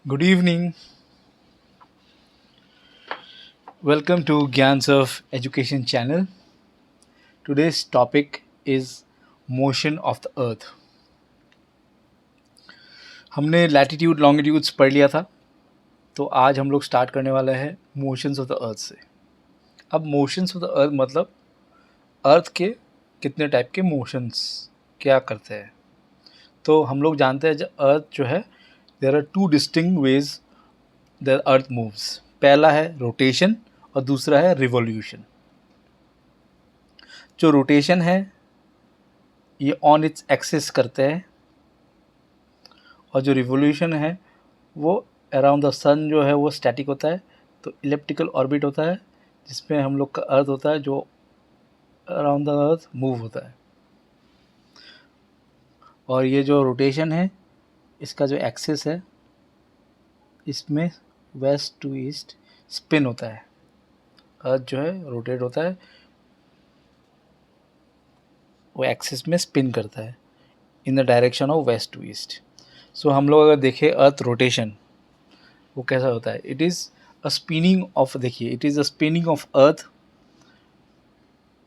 Good evening. Welcome to Gyans of Education channel. Today's topic is motion of the earth. हमने latitude longitudes पढ़ लिया था, तो आज हम लोग स्टार्ट करने वाले हैं मोशंस ऑफ द अर्थ से। अब मोशंस ऑफ द अर्थ मतलब अर्थ के कितने टाइप के मोशंस क्या करते हैं। तो हम लोग जानते हैं जब अर्थ जो है there are two distinct ways the earth moves. पहला है रोटेशन और दूसरा है रिवॉल्यूशन। जो रोटेशन है ये ऑन इट्स एक्सिस करते हैं और जो रिवोल्यूशन है वो अराउंड द सन जो है वो स्टैटिक होता है। तो इलिप्टिकल ऑर्बिट होता है जिसमें हम लोग का अर्थ होता है जो अराउंड द अर्थ मूव होता है। और ये जो रोटेशन है इसका जो एक्सिस है इसमें वेस्ट टू ईस्ट स्पिन होता है। अर्थ जो है रोटेट होता है, वो एक्सिस में स्पिन करता है in the direction of west to east. So हम लोग अगर देखें अर्थ रोटेशन वो कैसा होता है, it is a spinning of, देखिए it is a spinning of earth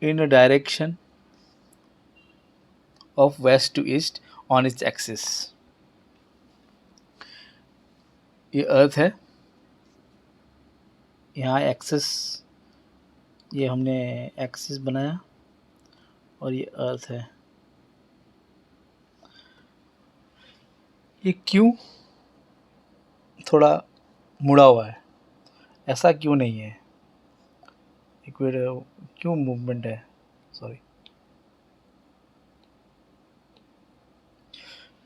in a direction of west to east on its axis. ये अर्थ है, यहाँ एक्सिस, ये हमने एक्सिस बनाया और ये अर्थ है। ये क्यों थोड़ा मुड़ा हुआ है, ऐसा क्यों नहीं है, इक्वेटर क्यों मूवमेंट है, सॉरी,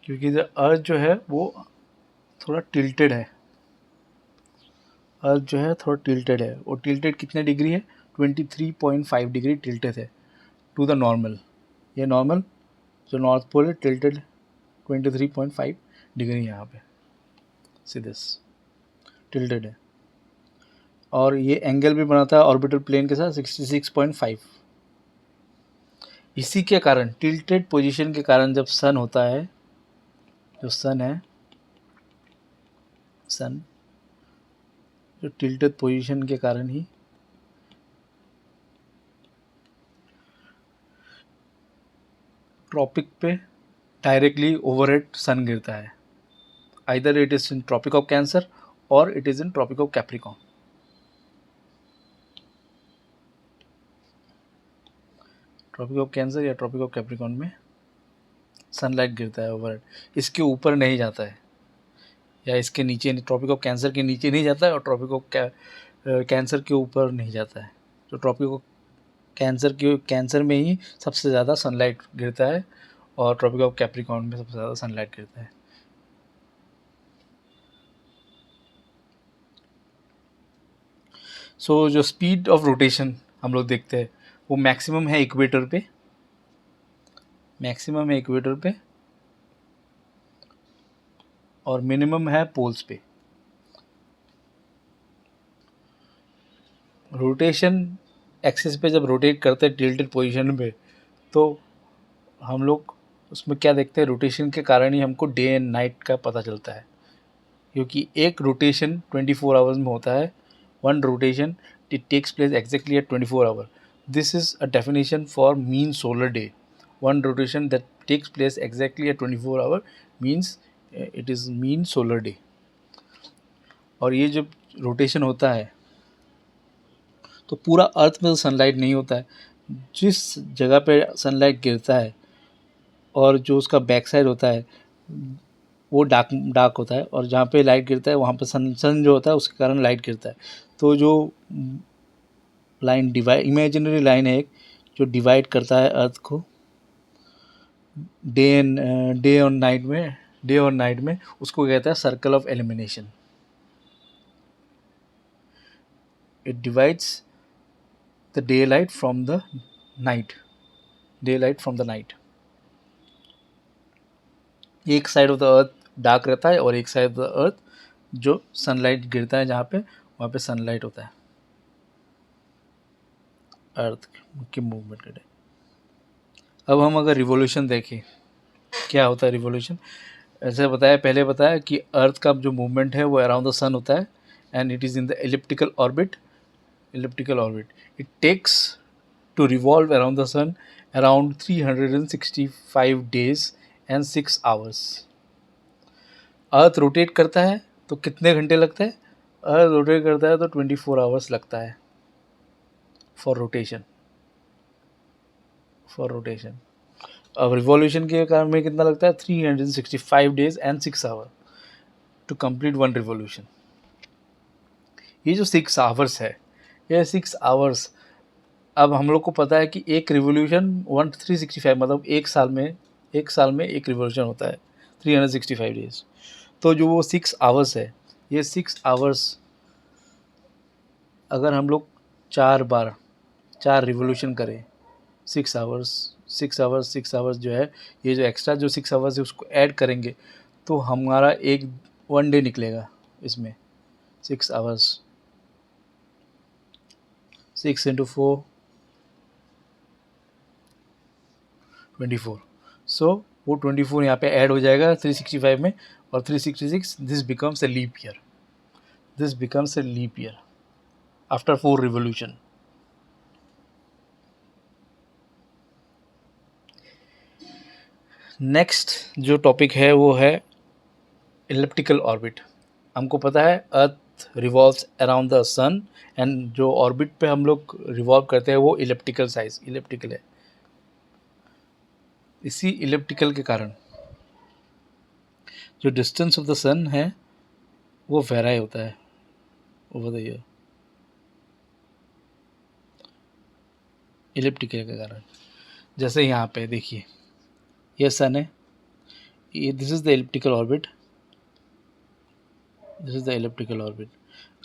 क्योंकि अर्थ जो है वो थोड़ा टिल्टेड है। अर्थ जो है थोड़ा टिल्टेड है, और टिल्टेड कितने डिग्री है, 23.5 डिग्री टिल्टेड है टू द नॉर्मल। ये नॉर्मल जो नॉर्थ पोल है टिल्टेड 23.5 डिग्री यहाँ पे सीधे टिल्टेड है। और ये एंगल भी बनाता है ऑर्बिटल प्लेन के साथ 66.5। इसी के कारण टिल्टेड पोजीशन के कारण जब सन होता है, जो सन है, सन जो टिल्टेड पोजीशन के कारण ही ट्रॉपिक पे डायरेक्टली ओवरहेड सन गिरता है। Either it is in tropic of cancer और it is in tropic of Capricorn. Tropic of cancer या ट्रॉपिक ऑफ कैप्रिकॉन में सनलाइट गिरता है ओवरहेड, इसके ऊपर नहीं जाता है या इसके नीचे, ट्रॉपिक ऑफ कैंसर के नीचे नहीं जाता है और ट्रॉपिक ऑफ कैंसर के ऊपर नहीं जाता है। तो ट्रॉपिक ऑफ कैंसर में ही सबसे ज़्यादा सनलाइट गिरता है और ट्रॉपिक ऑफ कैप्रिकॉन में सबसे ज़्यादा सनलाइट गिरता है। सो जो स्पीड ऑफ रोटेशन हम लोग देखते हैं वो मैक्सिमम है इक्वेटर पे, मैक्सिमम है इक्वेटर पे और मिनिमम है पोल्स पे। रोटेशन एक्सिस पे जब रोटेट करते हैं टिल्टेड पोजीशन पे, तो हम लोग उसमें क्या देखते हैं, रोटेशन के कारण ही हमको डे एंड नाइट का पता चलता है। क्योंकि एक रोटेशन 24 आवर्स में होता है, one rotation it takes place exactly at 24 hour. This is a definition for mean solar day. One rotation that takes place exactly at 24 hour means it is mean solar day. और ये जब rotation होता है तो पूरा अर्थ में तो sunlight नहीं होता है, जिस जगह पे सनलाइट गिरता है और जो उसका बैक साइड होता है वो डार्क डार्क होता है, और जहाँ पे लाइट गिरता है वहाँ पे सन जो होता है उसके कारण लाइट गिरता है। तो जो लाइन डिवाइड, इमेजिनरी लाइन है एक जो डिवाइड करता है अर्थ को डे और नाइट में उसको कहता है circle of elimination. It divides the daylight from the night, daylight from the night. एक side of the earth dark रहता है और एक साइड ऑफ द अर्थ जो सनलाइट गिरता है जहाँ पे वहाँ पे सनलाइट होता है अर्थ की मूवमेंट के टाइम। अब हम अगर रिवॉल्यूशन देखें क्या होता है रिवॉल्यूशन, ऐसे बताया, पहले बताया कि अर्थ का जो मूवमेंट है वो अराउंड द सन होता है and it is in the elliptical orbit. Elliptical orbit. It takes to revolve around the sun around 365 days and 6 hours. Earth rotate करता है तो कितने घंटे लगते हैं? अर्थ रोटेट करता है तो 24 आवर्स लगता है फॉर रोटेशन. अब रिवॉल्यूशन के कारण में कितना लगता है? 365 days and 6 hour to complete one revolution. ये जो 6 आवर्स है, ये 6 आवर्स, अब हम लोग को पता है कि एक रिवोल्यूशन 365 मतलब एक साल में एक रिवोल्यूशन होता है 365 डेज. तो जो वो 6 आवर्स है, ये 6 आवर्स अगर हम लोग 4 रिवोल्यूशन करें, 6 आवर्स जो है, ये जो एक्स्ट्रा जो 6 आवर्स है उसको ऐड करेंगे तो हमारा एक 1 डे निकलेगा इसमें. 6 आवर्स, 6 × 4 24. सो वो 24 यहाँ पे ऐड हो जाएगा 365 में, और 366 this becomes a leap year after 4 revolution. Next जो टॉपिक है वो है इलिप्टिकल ऑर्बिट. हमको पता है earth revolves around the sun and जो ऑर्बिट पे हम लोग रिवॉल्व करते हैं वो इलिप्टिकल है. इसी इलिप्टिकल के कारण जो डिस्टेंस ऑफ द सन है वो वेराई होता है ओवर द ईयर. इलिप्टिकल के कारण, जैसे यहाँ पे देखिए ये सन है, ये this is the elliptical orbit.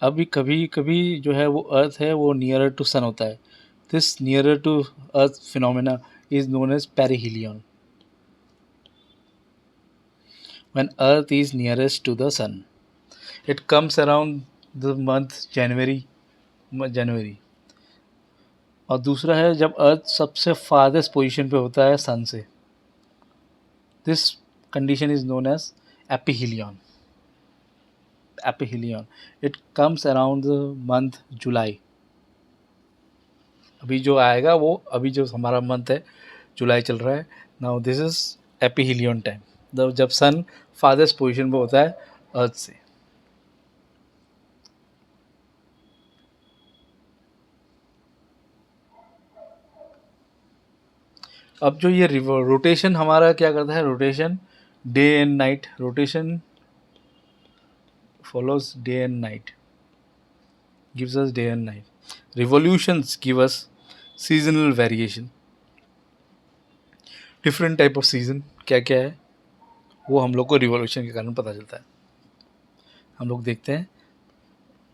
अभी कभी कभी जो है वो अर्थ है वो नियरर टू सन होता है. This nearer to earth phenomena is known as perihelion. When Earth is nearest to the Sun, it comes around the month जनवरी. और दूसरा है जब अर्थ सबसे फारदेस्ट पोजीशन पे होता है सन से. This condition is known as aphelion. It comes around the month July. अभी जो आएगा वो, अभी जो हमारा मंथ है जुलाई चल रहा है. नाउ दिस इज एपिहीलियन टाइम, जब सन फारदेस्ट पोजीशन पे होता है अर्थ से. अब जो ये रोटेशन हमारा क्या करता है, rotation day and night, rotation follows day and night, gives us day and night. Revolutions give us seasonal variation. Different type of season क्या क्या है वो हम लोग को रिवॉल्यूशन के कारण पता चलता है. हम लोग देखते हैं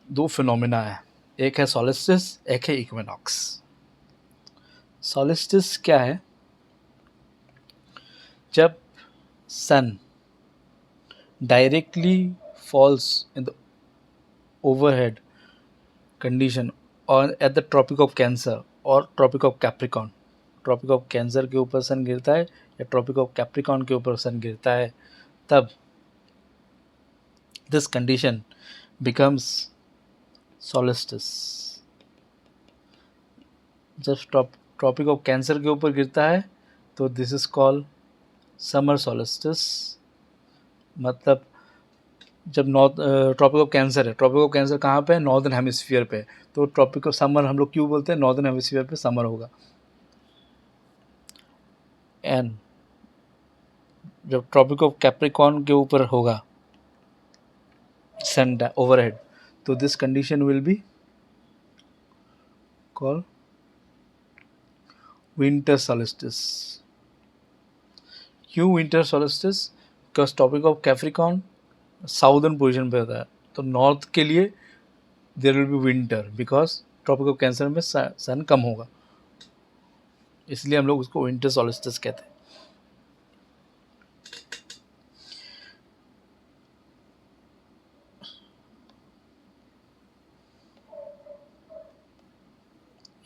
2 फिनोमेना है, एक है सोलिस्टिस, एक है इक्विनॉक्स. सोलिस्टिस क्या है? जब सन directly falls in the overhead condition और at the tropic of Cancer और tropic of Capricorn. Tropic of Cancer के ऊपर सन गिरता है या ट्रॉपिक ऑफ कैप्रिकॉन के ऊपर सन गिरता है, तब दिस कंडीशन बिकम्स सोलिस्टिस. जब ट्रॉपिक ऑफ कैंसर के ऊपर गिरता है तो this is called summer solstice. मतलब जब ट्रॉपिक ऑफ कैंसर है, ट्रॉपिक ऑफ कैंसर कहाँ पे है? नॉर्दर्न हेमिस्फीयर पे. तो ट्रॉपिक ऑफ समर हम लोग क्यों बोलते हैं? नॉर्दर्न हेमिस्फीयर पे समर होगा. एंड जब ट्रॉपिक ऑफ कैप्रिकॉर्न के ऊपर होगा सन ओवरहेड, तो this condition will be called winter solstice. क्यों winter solstice? Because tropic of Capricorn southern position पे होता है, तो नॉर्थ के लिए there will be winter because tropic of cancer में सन कम होगा, इसलिए हम लोग उसको विंटर सोलिस्टिस कहते हैं.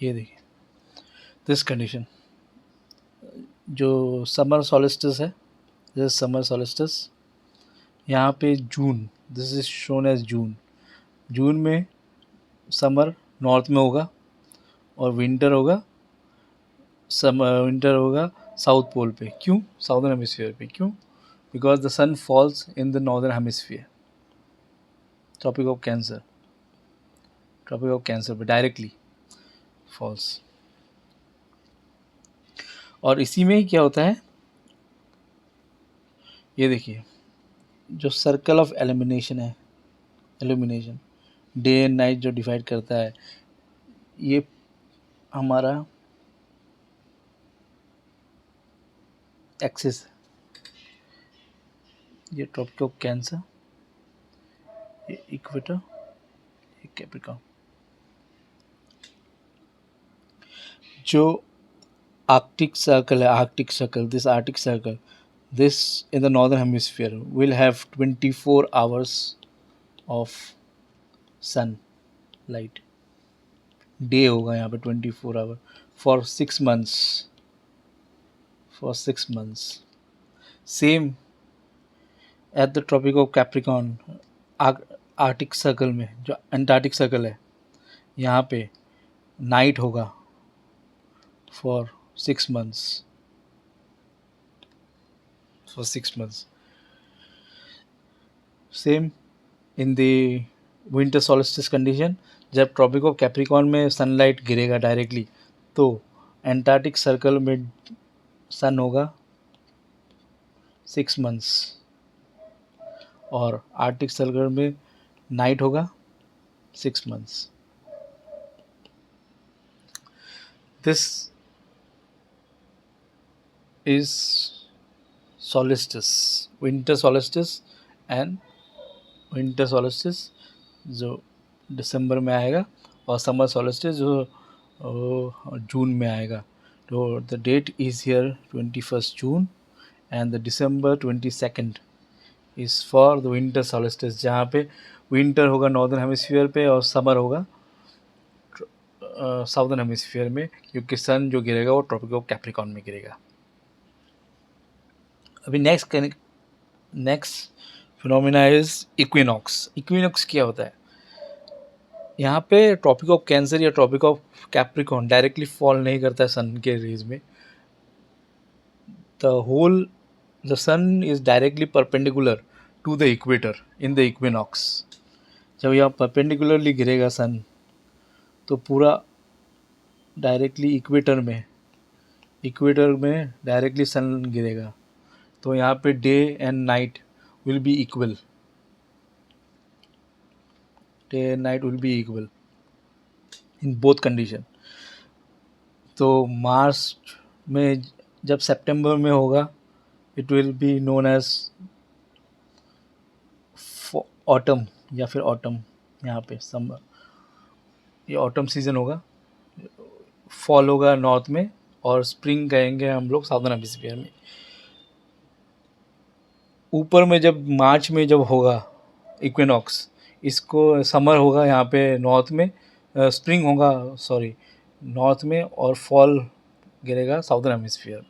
ये देखिए दिस कंडीशन जो समर सोलिस्टिस है, दिस समर सोलिस्टिस यहाँ पे जून, दिस इज शोन एज जून, जून में समर नॉर्थ में होगा और विंटर होगा साउथ पोल पे। क्यों? साउदर्न हेमिस्फीयर पे। क्यों? Because the sun falls in the northern hemisphere, tropic of Cancer पे डायरेक्टली फॉल्स। और इसी में क्या होता है, ये देखिए जो सर्कल ऑफ एलिमिनेशन है, एल्यूमिनेशन डे एंड नाइट जो डिवाइड करता है, ये हमारा एक्सिस, ये ट्रॉपिक ऑफ कैंसर, ये इक्वेटर, ये कैप्रिकॉर्न। जो आर्कटिक सर्कल है, this Arctic circle, this in the northern hemisphere will have 24 hours of sunlight. Day होगा यहाँ पे 24 hour for 6 months, same at the tropic of Capricorn, Arctic circle में, जो Antarctic circle है, यहाँ पे नाइट होगा for 6 months, same in the winter solstice condition, जब ट्रॉपिक ऑफ कैप्रिकॉर्न में सनलाइट गिरेगा डायरेक्टली, तो एंटार्कटिक सर्कल में सन होगा 6 months और आर्कटिक सर्कल में नाइट होगा 6 months। This is solstice, winter solstice and winter solstice जो दिसंबर में आएगा, और समर सॉलिस्टिस जो जून में आएगा। तो the that is here 21st June and the December 22nd is for the winter solstice, जहाँ पे विंटर होगा नॉर्दर्न हेमिस्फीयर पे और समर होगा साउदर्न हेमिस्फीयर में, क्योंकि सन जो गिरेगा वो ट्रॉपिक ऑफ कैप्रिकॉर्न में गिरेगा। अभी next phenomena is equinox. Equinox क्या होता है? यहाँ पे ट्रॉपिक ऑफ कैंसर या tropic of Capricorn directly fall नहीं करता है सन के रेज में। The sun is directly perpendicular to the equator in the equinox. जब यहाँ परपेंडिकुलरली गिरेगा सन, तो पूरा डायरेक्टली इक्वेटर में डायरेक्टली सन गिरेगा, तो यहाँ पे day and night will be equal, in both condition. तो मार्च में जब सितंबर में होगा, it will be known as autumn या फिर ऑटम, यहाँ पे समर, ये ऑटम सीजन होगा। फॉल होगा नॉर्थ में और स्प्रिंग कहेंगे हम लोग साउदर्न हेमिस्फीयर में। ऊपर में जब मार्च में जब होगा इक्विनॉक्स, इसको समर होगा यहाँ पे नॉर्थ में, स्प्रिंग होगा सॉरी नॉर्थ में, और फॉल गिरेगा साउदर्न हेमिस्फीयर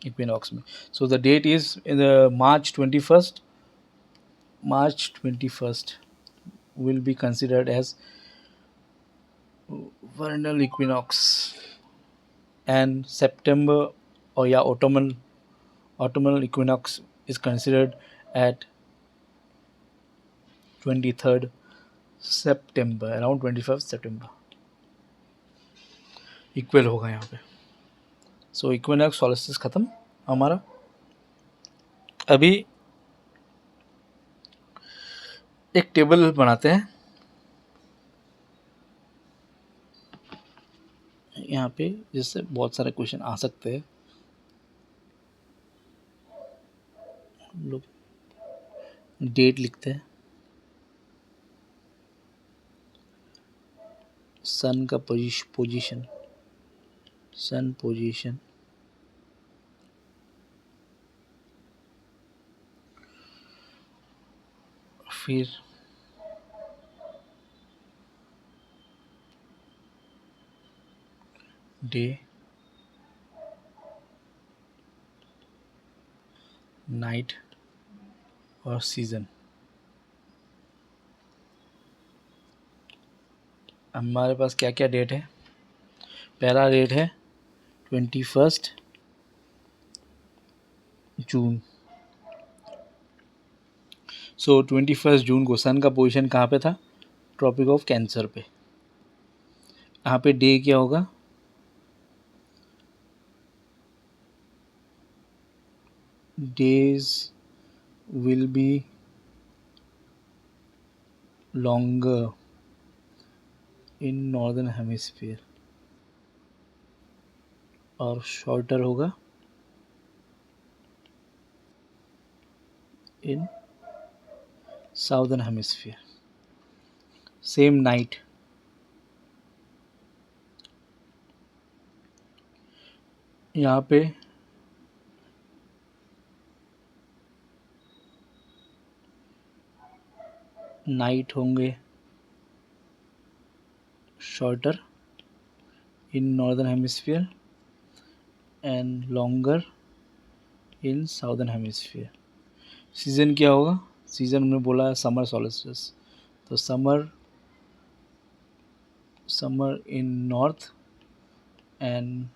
इक्विनॉक्स में। So the date is in the March 21st will be considered as vernal equinox, and September or autumnal equinox is considered at 23rd September, around 25th September equal होगा यहाँ पे। सो equinox solstice ख़त्म हमारा। अभी एक table बनाते हैं यहाँ पे, जिससे बहुत सारे क्वेश्चन आ सकते हैं। हम लोग डेट लिखते हैं, सन का पोजीशन, सन पोजीशन, फिर डे, नाइट, और सीज़न। हमारे पास क्या क्या डेट है? पहला डेट है 21 जून। सो 21 जून को सन का पोजीशन कहाँ पे था? ट्रॉपिक ऑफ कैंसर पे। यहाँ पे डे क्या होगा? Days will be longer in northern hemisphere और शॉर्टर होगा इन साउदर्न हेमिस्फीयर। सेम नाइट, यहाँ पे नाइट होंगे shorter in northern hemisphere and longer in southern hemisphere. Season क्या होगा? सीज़न हमने बोला है समर सॉलिस्टिस, तो summer in north and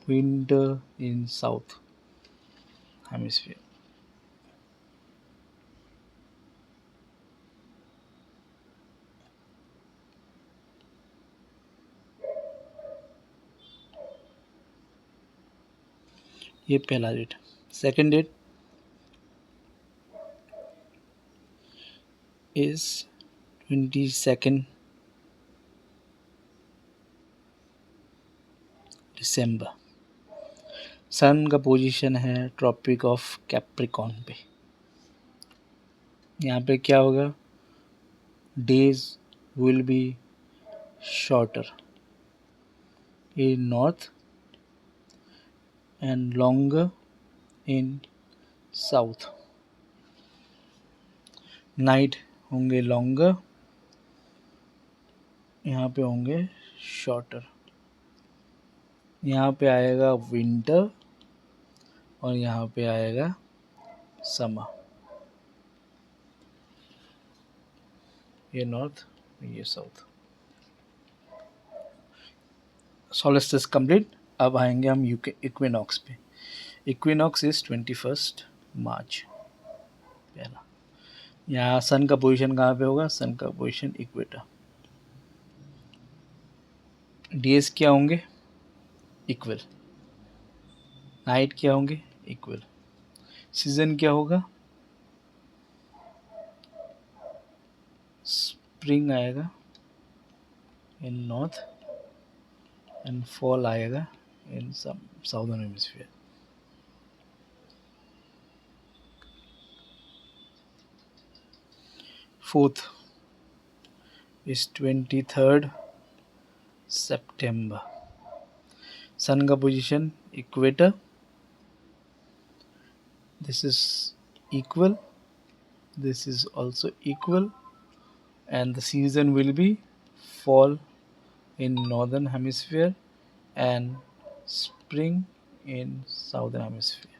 winter in south hemisphere. ये पहला डेट। सेकेंड डेट इज 22 दिसंबर। सन का पोजीशन है ट्रॉपिक ऑफ कैप्रिकॉर्न पे। यहाँ पे क्या होगा? Days will be shorter in north and longer in south. Night होंगे लॉन्गर, यहाँ पे होंगे शॉर्टर। यहाँ पे आएगा विंटर और यहाँ पे आएगा समर। ये नॉर्थ, ये साउथ। Solstice complete. अब आएंगे हम यूके इक्विनॉक्स पे। इक्विनॉक्स इज 21 मार्च पहला। यहाँ सन का पोजीशन कहाँ पे होगा? सन का पोजीशन इक्वेटर। डेज क्या होंगे? इक्वल। नाइट क्या होंगे? इक्वल। सीजन क्या होगा? स्प्रिंग आएगा इन नॉर्थ एंड फॉल आएगा इन साउदर्न हेमिस्फीयर। फोर्थ इज 23 सितंबर। सन का position equator, this is equal, this is also equal, and the season will be fall in northern hemisphere and spring in southern hemisphere.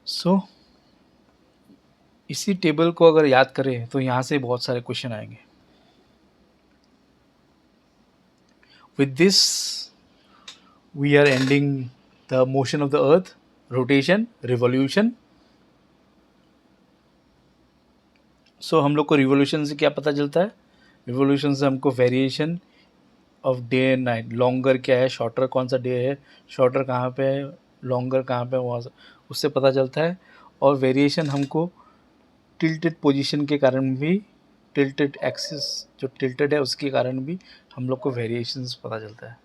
So इसी table को अगर याद करें तो यहाँ से बहुत सारे क्वेश्चन आएंगे। With this we are ending the motion of the earth, rotation, revolution. So हम लोग को रिवोल्यूशन से क्या पता चलता है? रिवोल्यूशन से हमको variation of day and night, longer क्या है, शॉर्टर कौन सा डे है, शॉर्टर कहाँ पे है, लॉन्गर कहाँ पे है, वहाँ से उससे पता चलता है। और वेरिएशन हमको टिल्टेड पोजीशन के कारण भी, टिल्टेड एक्सिस जो टिल्टेड है उसके कारण भी हम लोग को वेरिएशंस पता चलता है।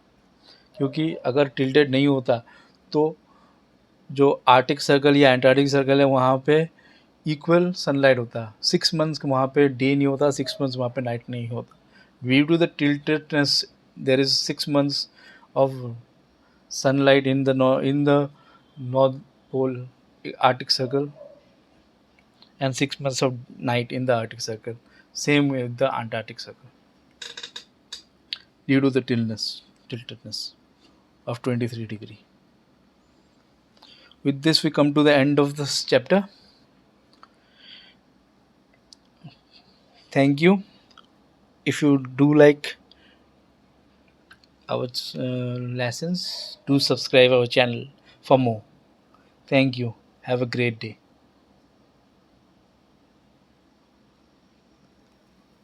क्योंकि अगर टिल्टेड नहीं होता तो जो आर्टिक सर्कल या एंटार्क्टिक सर्कल है वहाँ पे इक्वल सनलाइट होता है। 6 मंथ्स वहाँ पे डे नहीं होता, 6 मंथ्स वहाँ पे नाइट नहीं होता। Due to the tiltedness there is 6 months of sunlight in the north pole arctic circle and 6 months of night in the arctic circle. Same with the antarctic circle due to the tiltedness. of 23 degree. With this we come to the end of this chapter. Thank you. If you do like our lessons, do subscribe our channel for more. Thank you. Have a great day.